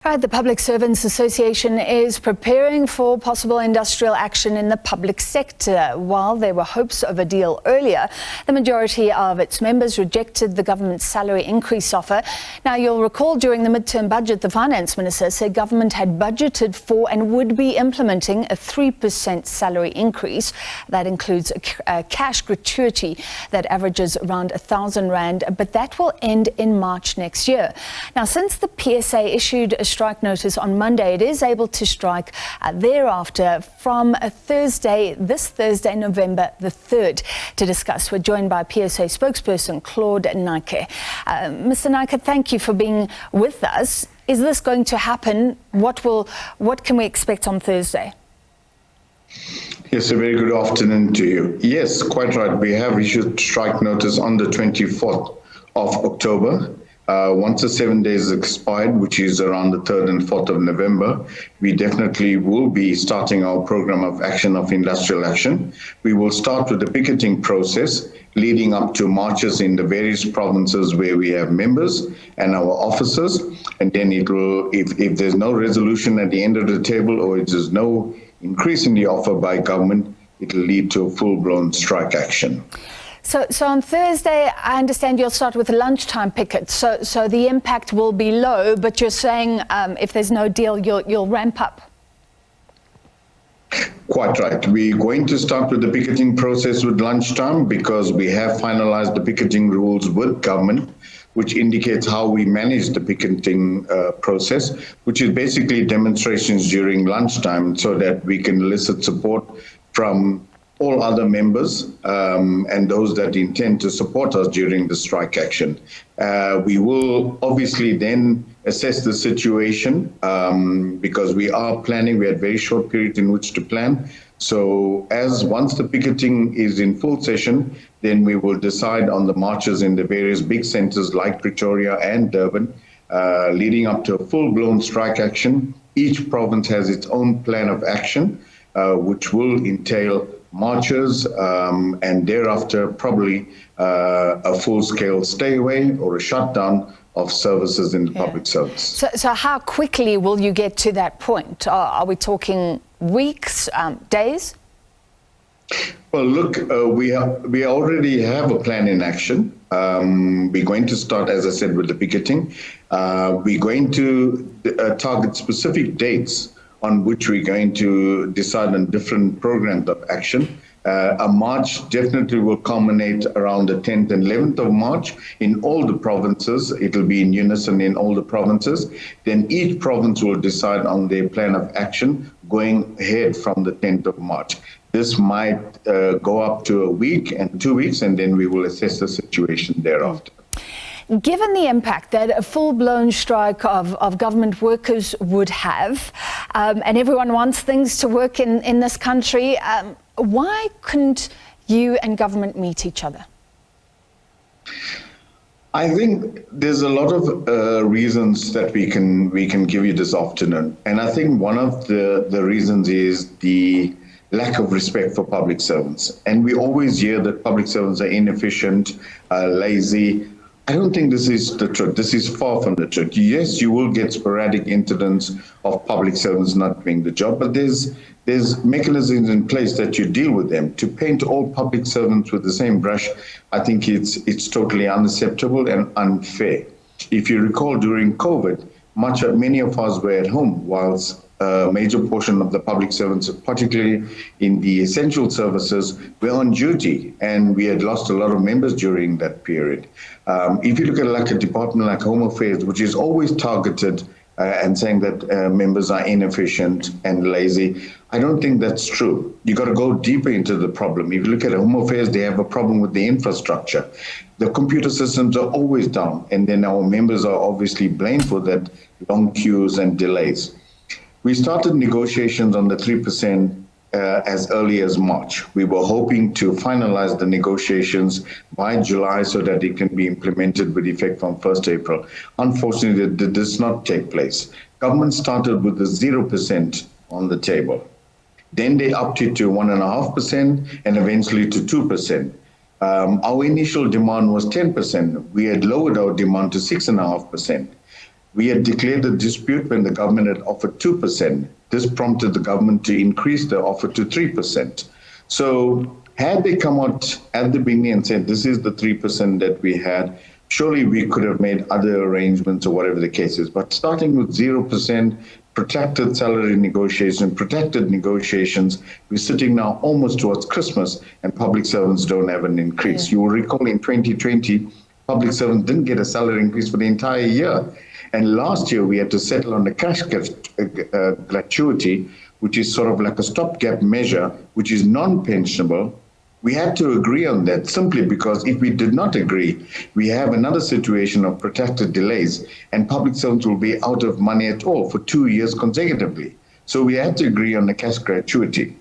Right, the Public Servans Association is preparing for possible industrial action in the public sector. While there were hopes of a deal earlier, the majority of its members rejected the government's salary increase offer. Now, you'll recall during the midterm budget, the Finance Minister said government had budgeted for and would be implementing a 3% salary increase. That includes a cash gratuity that averages around R1,000, but that will end in March next year. Now, since the PSA issued a strike notice on Monday, it is able to strike thereafter from this Thursday, November the 3rd. To discuss, we're joined by PSA spokesperson Claude Naike. Mr. Naike, thank you for being with us. Is this going to happen? What can we expect on Thursday? Yes, a very good afternoon to you. Yes, quite right. We have issued strike notice on the 24th of October. Once the 7 days expired, which is around the 3rd and 4th of November, we definitely will be starting our program of action of industrial action. We will start with the picketing process leading up to marches in the various provinces where we have members and our officers. And then it will, if there's no resolution at the end of the table or if there's no increase in the offer by government, it will lead to a full-blown strike action. So on Thursday, I understand you'll start with a lunchtime picket. So the impact will be low, but you're saying if there's no deal, you'll ramp up. Quite right. We're going to start with the picketing process with lunchtime because we have finalized the picketing rules with government, which indicates how we manage the picketing process, which is basically demonstrations during lunchtime so that we can elicit support from all other members and those that intend to support us during the strike action. We will obviously then assess the situation because we are planning. We had very short period in which to plan. So once the picketing is in full session, then we will decide on the marches in the various big centers like Pretoria and Durban, leading up to a full-blown strike action. Each province has its own plan of action, which will entail marches and thereafter probably a full-scale stay away or a shutdown of services in the public service. So how quickly will you get to that point? Are we talking weeks, days? Well, look, we already have a plan in action. We're going to start, as I said, with the picketing. We're going to target specific dates on which we're going to decide on different programs of action. A march definitely will culminate around the 10th and 11th of March in all the provinces. It'll be in unison in all the provinces. Then each province will decide on their plan of action going ahead from the 10th of March. This might go up to a week and 2 weeks, and then we will assess the situation thereafter. Given the impact that a full-blown strike of government workers would have, and everyone wants things to work in this country, why couldn't you and government meet each other? I think there's a lot of reasons that we can give you this afternoon. And I think one of the reasons is the lack of respect for public servants. And we always hear that public servants are inefficient, lazy. I don't think this is the truth. This is far from the truth. Yes, you will get sporadic incidents of public servants not doing the job, but there's mechanisms in place that you deal with them. To paint all public servants with the same brush, I think it's totally unacceptable and unfair. If you recall, during COVID, many of us were at home, whilst a major portion of the public servants, particularly in the essential services, were on duty, and we had lost a lot of members during that period. If you look at like a department like Home Affairs, which is always targeted and saying that members are inefficient and lazy, I don't think that's true. You got to go deeper into the problem. If you look at Home Affairs, they have a problem with the infrastructure. The computer systems are always down, and then our members are obviously blamed for that, long queues and delays. We started negotiations on the 3% as early as March. We were hoping to finalize the negotiations by July so that it can be implemented with effect from 1st April. Unfortunately, that does not take place. Government started with the 0% on the table. Then they upped it to 1.5% and eventually to 2%. Our initial demand was 10%. We had lowered our demand to 6.5%. We had declared a dispute when the government had offered 2%. This prompted the government to increase the offer to 3%. So had they come out at the beginning and said, this is the 3% that we had, surely we could have made other arrangements or whatever the case is. But starting with 0%, protracted salary protected negotiations, we're sitting now almost towards Christmas and public servants don't have an increase. Yeah. You will recall in 2020, public servants didn't get a salary increase for the entire year. And last year we had to settle on the cash gratuity, which is sort of like a stopgap measure, which is non-pensionable. We had to agree on that simply because if we did not agree, we have another situation of protracted delays and public servants will be out of money at all for 2 years consecutively. So we had to agree on the cash gratuity.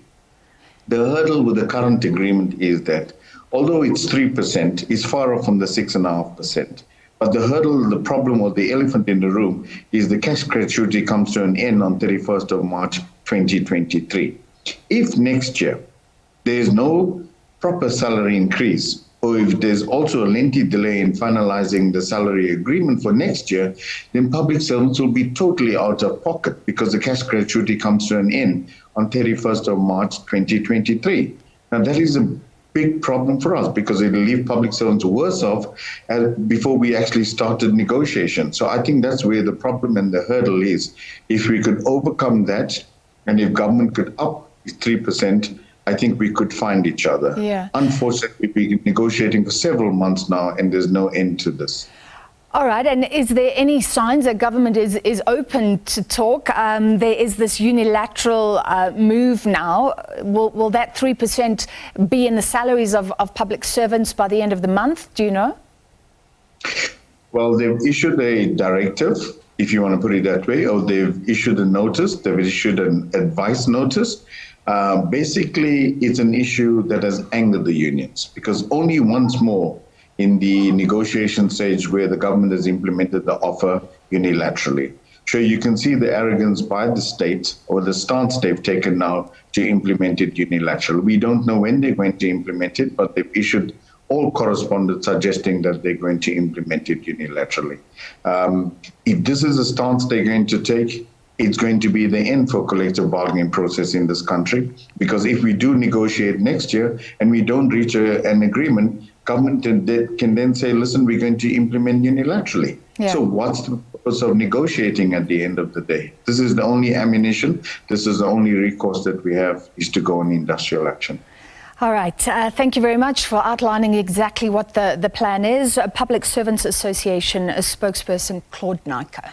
The hurdle with the current agreement is that although it's 3%, it's far off from the 6.5%. But the hurdle, the problem or the elephant in the room is the cash gratuity comes to an end on 31st of March 2023. If next year there is no proper salary increase, or if there's also a lengthy delay in finalizing the salary agreement for next year, then public servants will be totally out of pocket because the cash gratuity comes to an end on 31st of March 2023. Now that is a big problem for us because it will leave public servants worse off before we actually started negotiations. So I think that's where the problem and the hurdle is. If we could overcome that, and if government could up 3%, I think we could find each other. Yeah. Unfortunately, we've been negotiating for several months now, and there's no end to this. All right, and is there any signs that government is open to talk? There is this unilateral move now. Will that 3% be in the salaries of public servants by the end of the month? Do you know? Well, they've issued a directive, if you want to put it that way, or they've issued a notice, they've issued an advice notice. Basically, it's an issue that has angered the unions because only once more in the negotiation stage where the government has implemented the offer unilaterally. So you can see the arrogance by the state or the stance they've taken now to implement it unilaterally. We don't know when they're going to implement it, but they've issued all correspondence suggesting that they're going to implement it unilaterally. If this is a stance they're going to take, it's going to be the end for collective bargaining process in this country, because if we do negotiate next year and we don't reach an agreement, government can then say, listen, we're going to implement unilaterally. Yeah. So what's the purpose of negotiating at the end of the day? This is the only ammunition. This is the only recourse that we have, is to go on industrial action. All right. Thank you very much for outlining exactly what the plan is. Public Servants Association spokesperson Claude Naike.